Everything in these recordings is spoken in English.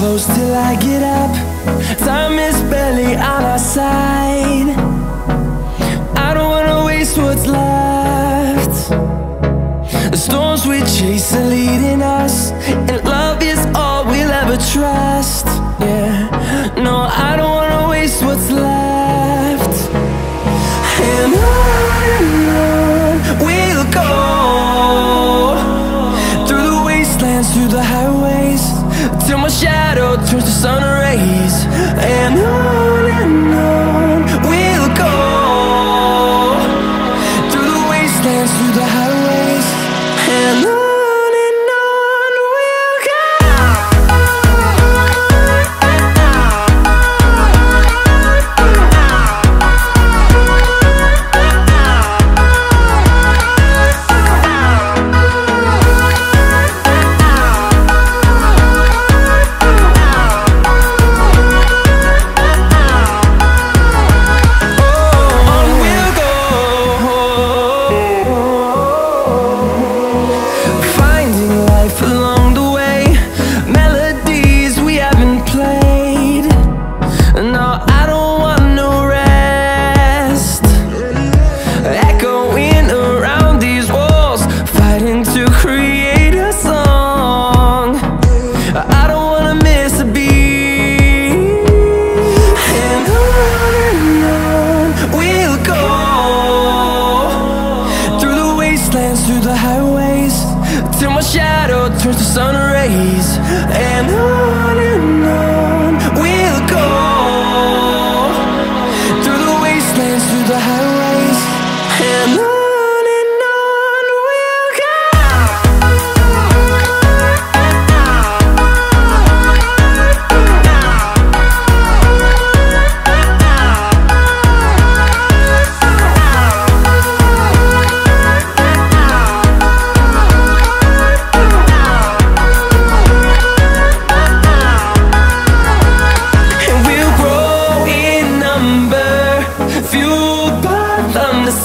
close till I get up. Time is barely on our side. I don't wanna waste what's left. The storms we chase are leading us, and love is all we'll ever trust. Yeah, no, I don't wanna waste what's left. And on we'll go, through the wastelands, through the highways, till my shadow turns to sun rays. And on we'll go, through the wastelands, through the highways, and on. Through the highways, till my shadow turns to sun rays. And on we'll go, through the wastelands, through the highways, and on.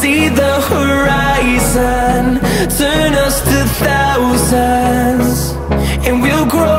See the horizon turn us to thousands, and we'll grow